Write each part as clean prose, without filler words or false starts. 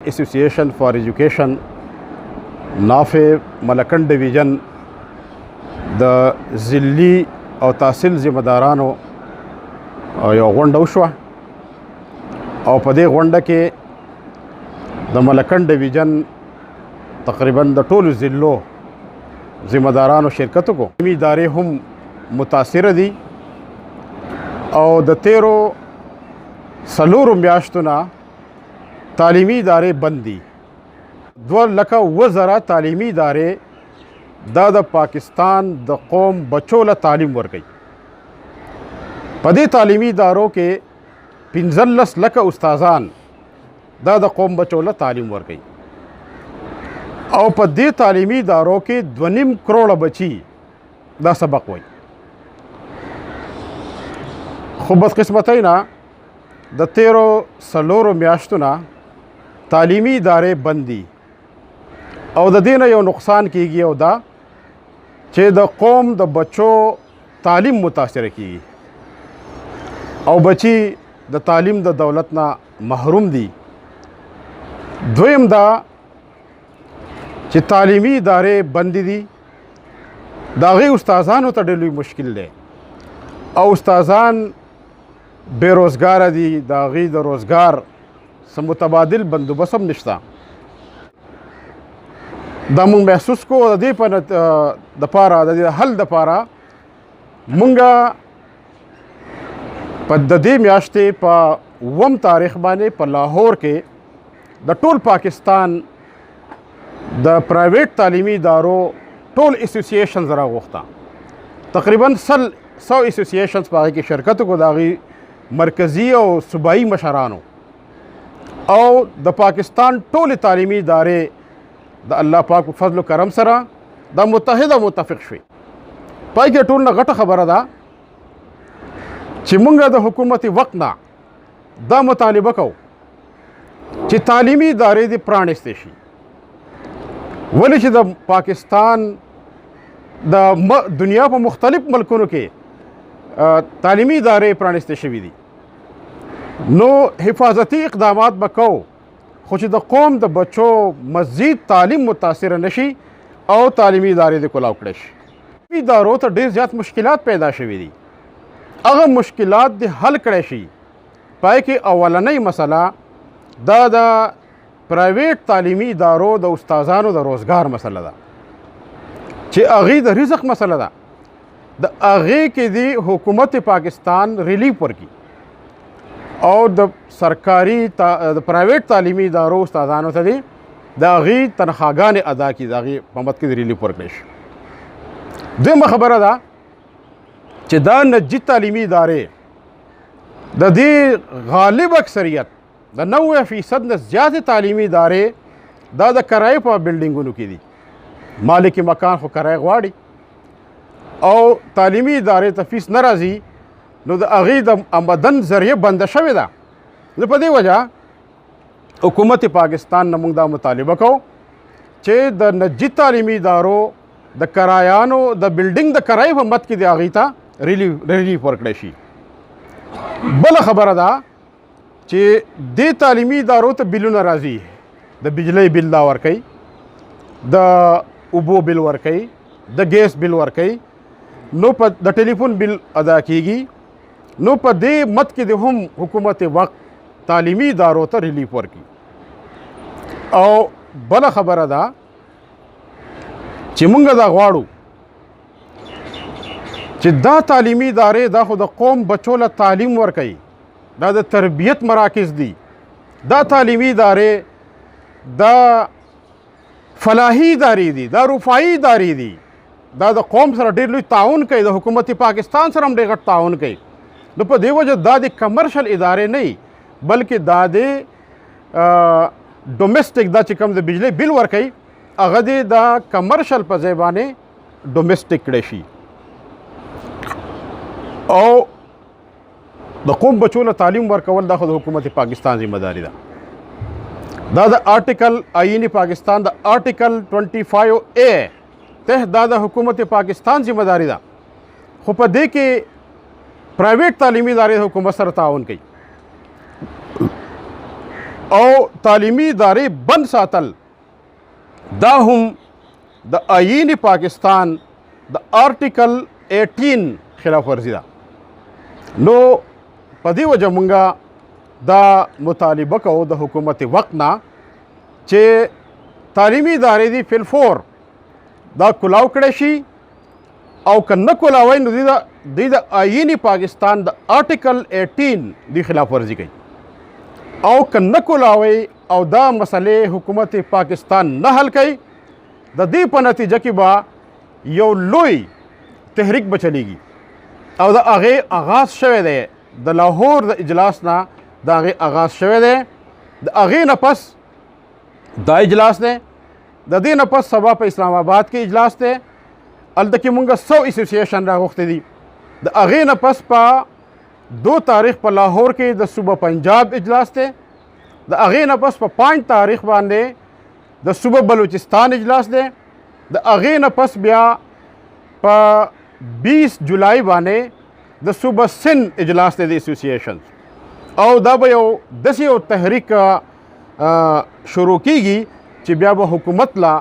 Association for education Nafe मलकन division the ज़िल्ली और तहसील ज़िम्मेदारानों यो गोंडा उशवा और पदे गोंडा के द मलकन डिवीजन तकरीबन द टोल ज़िल्लों ज़िम्मेदारानों शिरकत को इदारे हम मुतासिर दी और द 13 सलूर म्याश्तना तालीमी इदारे बंदी 2,00,000 तालीमी इदारे द पाकिस्तान द कौम बच्चों ला तालीम वर्गई पदे तालीमी इदारों के 15 लाख उस्ताजान द कौम बच्चों ला तालीम वर्गई और पदे तालीमी इदारों के 2.5 करोड़ बच्ची द सबक वही खूब बदकिस्मत है ना द 13 सलोर म्याश्तना तालीमी इदारे बंदी और द दिन यो नुकसान की गई दा चे द कौम द बच्चों तालीम मुतासर की और बच्ची द तालीम द दौलत ना महरूम दी द्वयम दा चे तालीमी इदारे बंदी दी दागी उस्ताजान होता डेली मुश्किल ले और उस्ताजान बेरोज़गार दी दागी द रोज़गार मुतबादिल बंदोबस्त निश्ता दामुंग महसूस को दे पर दपारा दे हल दपारा मुंगा पद्धति म्याश्ते पा वम तारीख बाने पर लाहौर के the toll Pakistan the private तालीमी इदारों टोल एसोसिएशन ज़रा वक्ता तकरीबन 100 एसोसिएशन पाए की शिरकत को दागी मरकज़ी और सूबाई मशरानों और द पाकिस्तान टोल तालीमी इदारे द अल्लाह पाक फजल करम सरा द मुत्तहिदा मुतफ़िक़ शुई पाई के टोल ना गट खबर दा चिमुंगा द हुकूमती वक्त ना द मुतालिबा को ची तालीमी इदारे दी प्राण इस्तेशी वली ची द पाकिस्तान द दुनिया पर मुख्तलिफ मुल्कों के तालीमी इदारे प्राण इस्तेशी दी नो हिफाजती इक़दामात बको खुश द कौम द बच्चों मज़ीद तालीम मुतासिर नशी और तालीमी इदारे दे कुलाव कड़श इदारों तो ढेर ज़्यादा मुश्किलात पैदा शवी दी अगर मुश्किलात दे हल कड़शी पाए कि अवलनई मसला द प्राइवेट तालीमी इदारों द उस्ताजानों द रोज़गार मसला दा चे अगी द रिज़्क़ मसला दा द अगी के दी हुकूमत पाकिस्तान रिलीफ पर की और द सरकारी द प्राइवेट तालीमी इदारों उस्तादानों से दी दागी तनख्वागान अदा की दागी ममद की रिलीफ वर्कश दम खबर अदा चिदा नजी तालीमी इदारे द दी गालिब अक्सरियत द 90% न ज़्यादा तालीमी इदारे द कराए पर बिल्डिंगों की दी मालिक मकान को कराए गवाड़ी और तालीमी इदारे तफीस नाराज़ी नो द अगी द आमदन ज़रिए बंद शवे दा न पदी वजह हुकूमत पाकिस्तान नमुंग दा मुतालिबा को चे द नजी तालीमी इदारों द करायानो द बिल्डिंग द कराए व मत की द अगी था रिलीफ वर्कडेशी बल खबर अदा चे दे तालीमी इदारों तो बिलु नाराज़ी है द बिजली बिल दा वर्कई द उबो बिल वर्कई द गैस बिल वर्कई नो पर द टेलीफोन बिल अदा कीगी नो पर दे मत के हम हुकूमत वक्त तालीमी इदारों तर रिलीफ वर्की और बला खबर अदा चिमुंगा दा गवाड़ू चिद्दा तालीमी इदारे दा खुद कौम बच्चों ला तालीम वर्कई दा द तरबियत मराकिज़ दी दा तालीमी इदारे दा फलाही इदारी दी दा रुफाई इदारी दी दा द कौम सर डेर लुई ताउन कई द हुकूमत पाकिस्तान सर हम डेगट ताउन कई द पर दे वजह दादे कमर्शल इदारे नहीं बल्कि दादे डोमेस्टिक दा चिकम द बिजली बिल वर्कई अगदे दा कमर्शल पर ज़ेबाने डोमेस्टिक कड़ेशी और द कौम बच्चों ला तालीम वर्कवल दा खुद हुकूमत पाकिस्तान ज़िम्मेदारी दा द आर्टिकल आईनी पाकिस्तान द आर्टिकल 25A तह दादा हुकूमत पाकिस्तान ज़िम्मेदारी दा खुद दे के प्राइवेट तालीमी इदारे हुकूमत सर ताउन की او تعلیمی ادارې بند ساتل دا هم د آئین پاکستان د آرټیکل 18 خلاف ورزي ده. نو په دې وجه مونږه دا مطالبه کوو د حکومت وقت نه چې تعلیمي ادارې دي فلفور دا کلاو کړی شي او که نه کولاوی نو دوی د آئین پاکستان د آرټیکل 18 دی خلاف ورزي کوي او که نه کولاوی او دا مسئلې حکومت پاکستان نه حل کوي د دې په نتیجه کې به یو لوی تحریک به چلیږي او د هغې آغاز شوی دی د لاهور د اجلاس نه د هغې آغاز شوی دی. د هغې نه پس دا اجلاس دی، د دې نه پس سبا په اسلام آباد کې اجلاس دی. هلته کې مونږ 100 اسوسییشن راغوښتي دي. د هغې نه پس په 2 تاریخ په لاهور کې د صوبه پنجاب اجلاس دی. د هغې نه پس په 5 تاریخ باندې د صوبه بلوچستان اجلاس دی. د هغې نه پس بیا په 20 جولائی باندې د صوبه سند اجلاس دی د اسوسییشن او دا به یو داسې یو تحریک شروع کیږي چې بیا به حکومت لا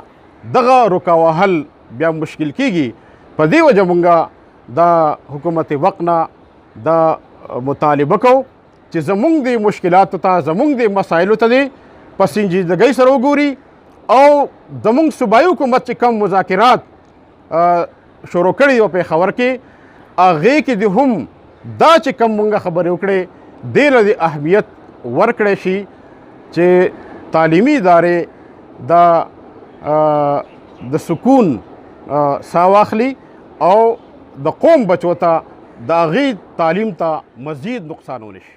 دغه رکاوهل بیا مشکل کیږي. په دې وجه مونږه د حکومت وقت نه دا مطالبه کوو چې زمونږ د مشکلاتو ته زمونږ د مسایلو ته دې په سنجیدګۍ سره وګوري او زمونږ صوبایي حکومت چې کم مذاکرات شروع کړي او پېښور کې هغې کې دې هم دا چې کم مونږه خبرې وکړې دې له دې اهمیت ورکړی شي چې تعلیمي ادارې د سکون ساه واخلي او د قوم بچو ته د هغې تعلیم ته مزید نقصان ونه شي.